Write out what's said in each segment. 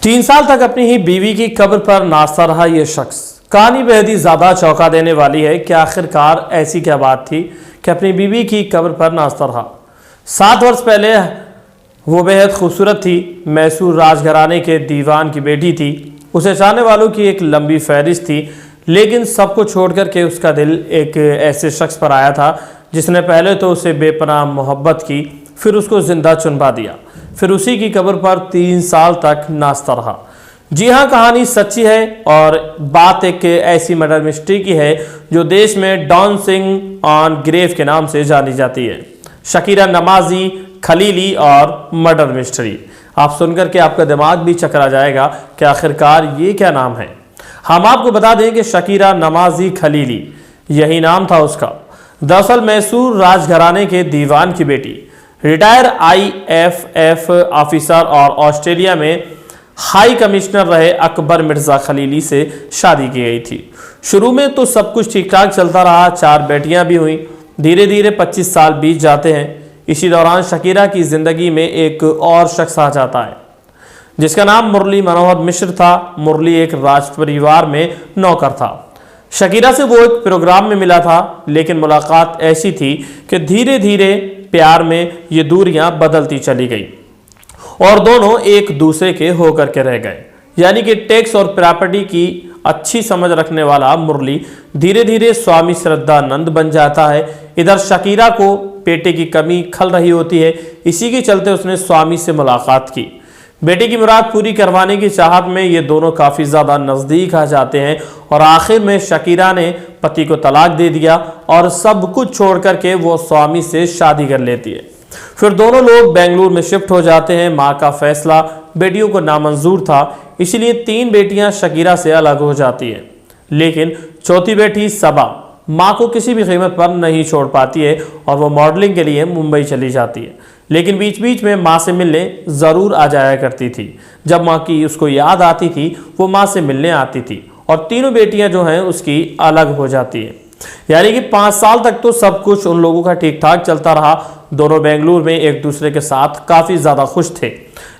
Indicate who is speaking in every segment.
Speaker 1: 3 साल तक अपनी ही बीवी की कब्र पर नाचता रहा ये शख्स। कहानी बेहद ही ज़्यादा चौंका देने वाली है कि आखिरकार ऐसी क्या बात थी कि अपनी बीवी की कब्र पर नाचता रहा। 7 वर्ष पहले वो बेहद खूबसूरत थी, मैसूर राजघराने के दीवान की बेटी थी। उसे चाहने वालों की एक लंबी फहरिस्त थी, लेकिन सबको छोड़ कर के उसका दिल एक ऐसे शख्स पर आया था जिसने पहले तो उसे बेपनाह मोहब्बत की, फिर उसको जिंदा चुनवा दिया, फिर उसी की कब्र पर 3 साल तक नाचता रहा। जी हाँ, कहानी सच्ची है और बात एक ऐसी मर्डर मिस्ट्री की है जो देश में डांसिंग ऑन ग्रेव के नाम से जानी जाती है। शकीरा नमाजी खलीली और मर्डर मिस्ट्री। आप सुनकर के आपका दिमाग भी चकरा जाएगा कि आखिरकार ये क्या नाम है। हम आपको बता दें कि शकीरा नमाजी खलीली यही नाम था उसका। दरअसल मैसूर राजघराने के दीवान की बेटी, रिटायर IFF ऑफिसर और ऑस्ट्रेलिया में हाई कमिश्नर रहे अकबर मिर्जा खलीली से शादी की गई थी। शुरू में तो सब कुछ ठीक ठाक चलता रहा, 4 बेटियां भी हुई। धीरे धीरे 25 साल बीत जाते हैं। इसी दौरान शकीरा की जिंदगी में एक और शख्स आ जाता है जिसका नाम मुरली मनोहर मिश्र था। मुरली एक राज परिवार में नौकर था। शकीरा से वो एक प्रोग्राम में मिला था, लेकिन मुलाकात ऐसी थी कि धीरे धीरे प्यार में ये दूरियां बदलती चली गई और दोनों एक दूसरे के होकर के रह गए। यानी कि टैक्स और प्रॉपर्टी की अच्छी समझ रखने वाला मुरली धीरे धीरे स्वामी श्रद्धानंद बन जाता है। इधर शकीरा को बेटे की कमी खल रही होती है। इसी के चलते उसने स्वामी से मुलाकात की। बेटे की मुराद पूरी करवाने की चाहत में ये दोनों काफ़ी ज़्यादा नज़दीक आ जाते हैं और आखिर में शकीरा ने पति को तलाक दे दिया और सब कुछ छोड़ करके वो स्वामी से शादी कर लेती है। फिर दोनों लोग बेंगलुरु में शिफ्ट हो जाते हैं। माँ का फैसला बेटियों को नामंजूर था, इसलिए 3 बेटियां शकीरा से अलग हो जाती हैं। लेकिन चौथी बेटी सबा माँ को किसी भी कीमत पर नहीं छोड़ पाती है और वो मॉडलिंग के लिए मुंबई चली जाती है। लेकिन बीच बीच में माँ से मिलने ज़रूर आ जाया करती थी। जब माँ की उसको याद आती थी वो माँ से मिलने आती थी और तीनों बेटियां जो हैं उसकी अलग हो जाती है। यानी कि 5 साल तक तो सब कुछ उन लोगों का ठीक ठाक चलता रहा। दोनों बेंगलुरु में एक दूसरे के साथ काफ़ी ज़्यादा खुश थे।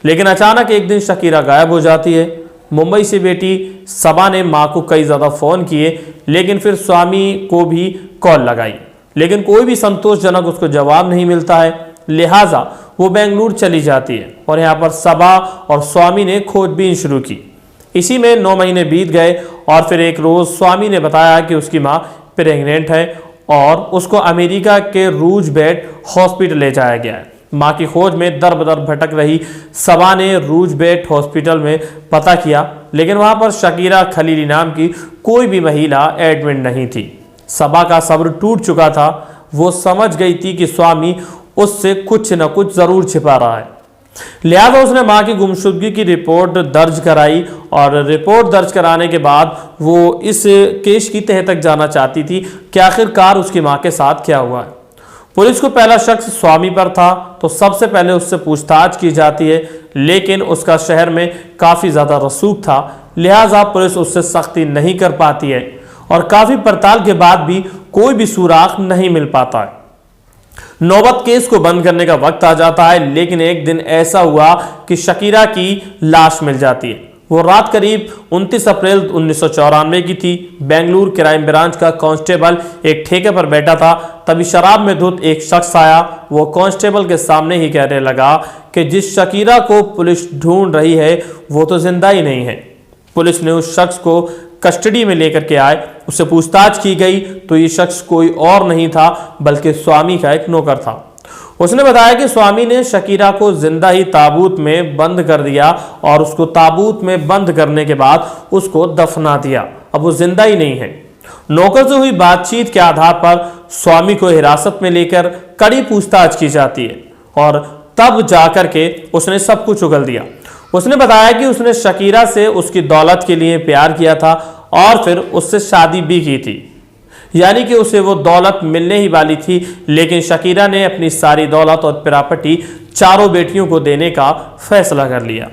Speaker 1: लेकिन अचानक एक दिन शकीरा गायब हो जाती है। मुंबई से बेटी सबा ने माँ को कई ज़्यादा फ़ोन किए, लेकिन फिर स्वामी को भी कॉल लगाई, लेकिन कोई भी संतोषजनक उसको जवाब नहीं मिलता है। लिहाजा वो बेंगलुरु चली जाती है और यहाँ पर सबा और स्वामी ने खोजबीन शुरू की। इसी में 9 महीने बीत गए और फिर एक रोज़ स्वामी ने बताया कि उसकी माँ प्रेग्नेंट है और उसको अमेरिका के रूजबेट हॉस्पिटल ले जाया गया है। माँ की खोज में दर बदर भटक रही सबा ने रूजबेट हॉस्पिटल में पता किया, लेकिन वहाँ पर शकीरा खलीली नाम की कोई भी महिला एडमिट नहीं थी। सबा का सब्र टूट चुका था। वो समझ गई थी कि स्वामी उससे कुछ न कुछ ज़रूर छिपा रहा है। लिहाजा उसने माँ की गुमशुदगी की रिपोर्ट दर्ज कराई और रिपोर्ट दर्ज कराने के बाद वो इस केस की तह तक जाना चाहती थी कि आखिरकार उसकी माँ के साथ क्या हुआ है। पुलिस को पहला शख्स स्वामी पर था, तो सबसे पहले उससे पूछताछ की जाती है, लेकिन उसका शहर में काफ़ी ज़्यादा रसूख था। लिहाजा पुलिस उससे सख्ती नहीं कर पाती है और काफ़ी पड़ताल के बाद भी कोई भी सुराग नहीं मिल पाता है। नौबत केस को बंद करने का वक्त आ जाता है, लेकिन एक दिन ऐसा हुआ कि शकीरा की लाश मिल जाती है। वो रात करीब 29 अप्रैल 1994 की थी। बेंगलुरु क्राइम ब्रांच का कांस्टेबल एक ठेके पर बैठा था, तभी शराब में धुत एक शख्स आया। वो कांस्टेबल के सामने ही कहने लगा कि जिस शकीरा को पुलिस ढूंढ रही है वो तो जिंदा ही नहीं है। पुलिस ने उस शख्स को कस्टडी में लेकर के आए। उससे पूछताछ की गई तो ये शख्स कोई और नहीं था बल्कि स्वामी का एक नौकर था। उसने बताया कि स्वामी ने शकीरा को जिंदा ही ताबूत में बंद कर दिया और उसको ताबूत में बंद करने के बाद उसको दफना दिया। अब वो जिंदा ही नहीं है। नौकर से हुई बातचीत के आधार पर स्वामी को हिरासत में लेकर कड़ी पूछताछ की जाती है और तब जाकर के उसने सब कुछ उगल दिया। उसने बताया कि उसने शकीरा से उसकी दौलत के लिए प्यार किया था और फिर उससे शादी भी की थी। यानी कि उसे वो दौलत मिलने ही वाली थी, लेकिन शकीरा ने अपनी सारी दौलत और प्रॉपर्टी 4 बेटियों को देने का फैसला कर लिया,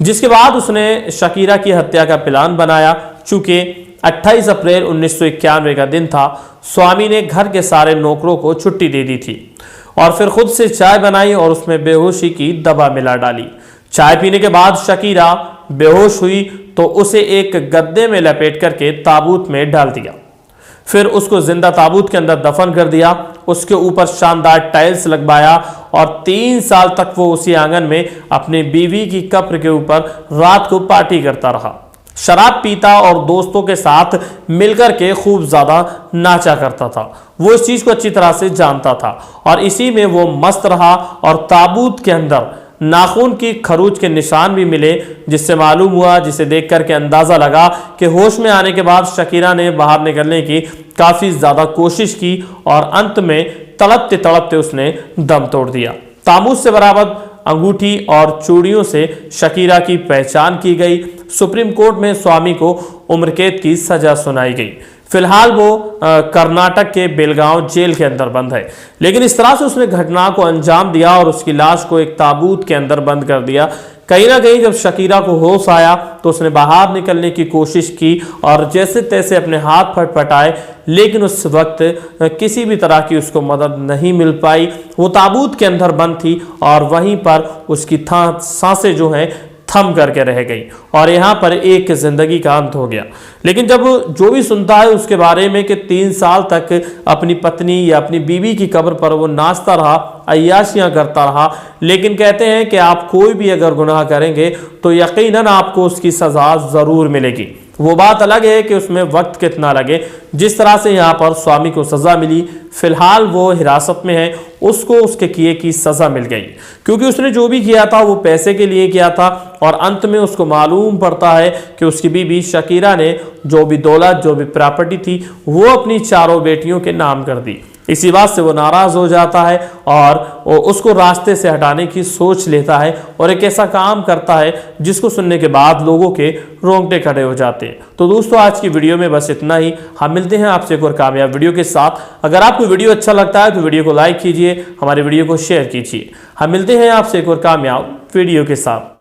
Speaker 1: जिसके बाद उसने शकीरा की हत्या का प्लान बनाया। चूंकि 28 अप्रैल 1991 का दिन था, स्वामी ने घर के सारे नौकरों को छुट्टी दे दी थी और फिर खुद से चाय बनाई और उसमें बेहोशी की दवा मिला डाली। चाय पीने के बाद शकीरा बेहोश हुई तो उसे एक गद्दे में लपेट करके ताबूत में डाल दिया। फिर उसको जिंदा ताबूत के अंदर दफन कर दिया। उसके ऊपर शानदार टाइल्स लगवाया और 3 साल तक वो उसी आंगन में अपनी बीवी की कब्र के ऊपर रात को पार्टी करता रहा। शराब पीता और दोस्तों के साथ मिलकर के खूब ज्यादा नाचा करता था। वो इस चीज को अच्छी तरह से जानता था और इसी में वो मस्त रहा। और ताबूत के अंदर नाखून की खरूच के निशान भी मिले, जिससे मालूम हुआ, जिसे देख करके अंदाजा लगा कि होश में आने के बाद शकीरा ने बाहर निकलने की काफी ज्यादा कोशिश की और अंत में तड़पते तड़पते उसने दम तोड़ दिया। ताबूत से बरामद अंगूठी और चूड़ियों से शकीरा की पहचान की गई। सुप्रीम कोर्ट में स्वामी को उम्र कैद की सजा सुनाई गई। फिलहाल वो कर्नाटक के बेलगांव जेल के अंदर बंद है। लेकिन इस तरह से उसने घटना को अंजाम दिया और उसकी लाश को एक ताबूत के अंदर बंद कर दिया। कहीं ना कहीं जब शकीरा को होश आया तो उसने बाहर निकलने की कोशिश की और जैसे तैसे अपने हाथ फटफटाए, लेकिन उस वक्त किसी भी तरह की उसको मदद नहीं मिल पाई। वो ताबूत के अंदर बंद थी और वहीं पर उसकी सांसें जो हैं थम करके रह गई और यहाँ पर एक जिंदगी का अंत हो गया। लेकिन जब जो भी सुनता है उसके बारे में कि 3 साल तक अपनी पत्नी या अपनी बीवी की कब्र पर वो नाचता रहा, अय्याशियां करता रहा, लेकिन कहते हैं कि आप कोई भी अगर गुनाह करेंगे तो यकीनन आपको उसकी सजा जरूर मिलेगी। वो बात अलग है कि उसमें वक्त कितना लगे। जिस तरह से यहाँ पर स्वामी को सजा मिली, फिलहाल वो हिरासत में है, उसको उसके किए की सजा मिल गई, क्योंकि उसने जो भी किया था वो पैसे के लिए किया था और अंत में उसको मालूम पड़ता है कि उसकी बीबी शकीरा ने जो भी दौलत, जो भी प्रॉपर्टी थी, वो अपनी 4 बेटियों के नाम कर दी। इसी बात से वो नाराज हो जाता है और वो उसको रास्ते से हटाने की सोच लेता है और एक ऐसा काम करता है जिसको सुनने के बाद लोगों के रोंगटे खड़े हो जाते हैं। तो दोस्तों, आज की वीडियो में बस इतना ही। हम मिलते हैं आपसे एक और कामयाब वीडियो के साथ। अगर आपको वीडियो अच्छा लगता है तो वीडियो को लाइक कीजिए, हमारे वीडियो को शेयर कीजिए। हम मिलते हैं आपसे एक और कामयाब वीडियो के साथ।